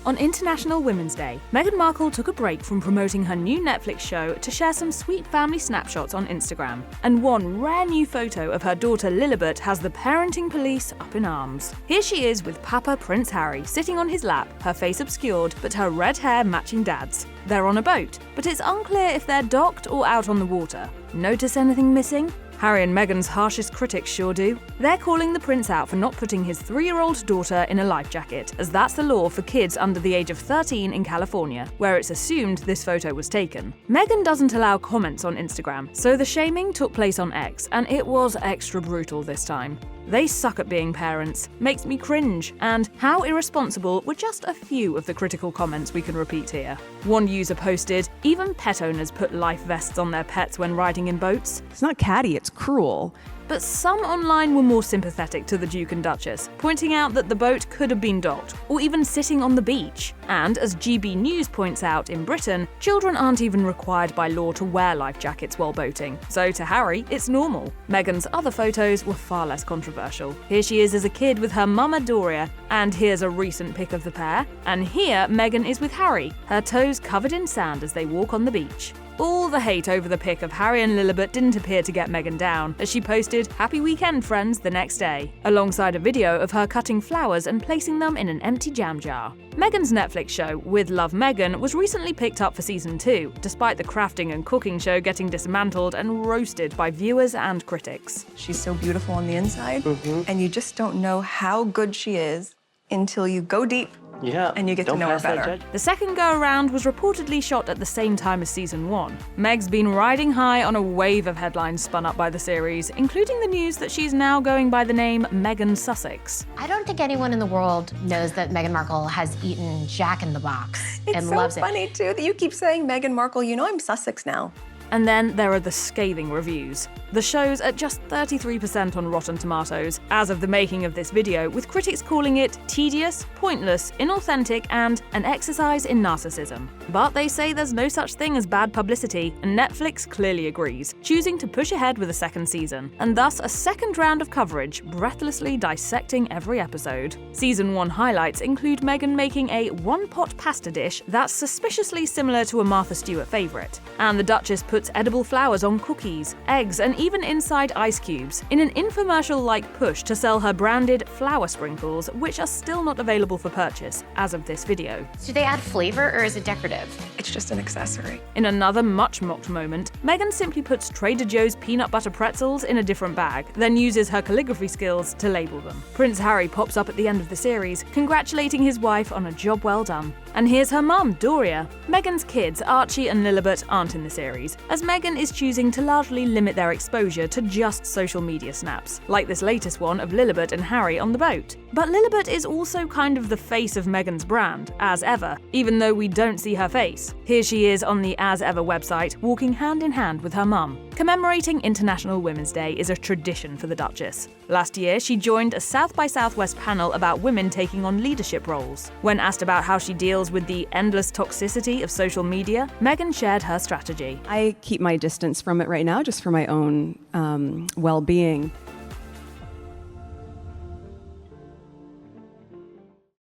On International Women's Day, Meghan Markle took a break from promoting her new Netflix show to share some sweet family snapshots on Instagram. And one rare new photo of her daughter Lilibet has the parenting police up in arms. Here she is with Papa Prince Harry sitting on his lap, her face obscured, but her red hair matching Dad's. They're on a boat, but it's unclear if they're docked or out on the water. Notice anything missing? Harry and Meghan's harshest critics sure do. They're calling the prince out for not putting his 3-year-old daughter in a life jacket, as that's the law for kids under the age of 13 in California, where it's assumed this photo was taken. Meghan doesn't allow comments on Instagram, so the shaming took place on X, and it was extra brutal this time. They suck at being parents, makes me cringe, and how irresponsible were just a few of the critical comments we can repeat here. One user posted, even pet owners put life vests on their pets when riding in boats. It's not catty, it's cruel. But some online were more sympathetic to the Duke and Duchess, pointing out that the boat could have been docked, or even sitting on the beach. And as GB News points out, in Britain, children aren't even required by law to wear life jackets while boating. So to Harry, it's normal. Meghan's other photos were far less controversial. Here she is as a kid with her mama Doria, and here's a recent pic of the pair. And here, Meghan is with Harry, her toes covered in sand as they walk on the beach. All the hate over the pic of Harry and Lilibet didn't appear to get Meghan down, as she posted, "Happy weekend, friends," the next day, alongside a video of her cutting flowers and placing them in an empty jam jar. Meghan's Netflix show, With Love Meghan, was recently picked up for season 2, despite the crafting and cooking show getting dismantled and roasted by viewers and critics. She's so beautiful on the inside, and you just don't know how good she is until you go deep. Yeah, and you get to know her better. The second go-around was reportedly shot at the same time as season 1. Meg's been riding high on a wave of headlines spun up by the series, including the news that she's now going by the name Meghan Sussex. I don't think anyone in the world knows that Meghan Markle has eaten Jack in the Box and loves it. It's so funny, too, that you keep saying Meghan Markle. You know I'm Sussex now. And then there are the scathing reviews. The show's at just 33% on Rotten Tomatoes, as of the making of this video, with critics calling it tedious, pointless, inauthentic, and an exercise in narcissism. But they say there's no such thing as bad publicity, and Netflix clearly agrees, choosing to push ahead with a second season, and thus a second round of coverage, breathlessly dissecting every episode. Season 1 highlights include Meghan making a one-pot pasta dish that's suspiciously similar to a Martha Stewart favourite, and the Duchess puts edible flowers on cookies, eggs, and even inside ice cubes, in an infomercial-like push to sell her branded flour sprinkles, which are still not available for purchase as of this video. Do they add flavor or is it decorative? It's just an accessory. In another much-mocked moment, Meghan simply puts Trader Joe's peanut butter pretzels in a different bag, then uses her calligraphy skills to label them. Prince Harry pops up at the end of the series, congratulating his wife on a job well done. And here's her mum, Doria. Meghan's kids, Archie and Lilibet, aren't in the series, as Meghan is choosing to largely limit their exposure to just social media snaps, like this latest one of Lilibet and Harry on the boat. But Lilibet is also kind of the face of Meghan's brand, as ever, even though we don't see her face. Here she is on the As Ever website, walking hand in hand with her mum. Commemorating International Women's Day is a tradition for the Duchess. Last year, she joined a South by Southwest panel about women taking on leadership roles. When asked about how she deals with the endless toxicity of social media, Meghan shared her strategy. I keep my distance from it right now, just for my own well-being.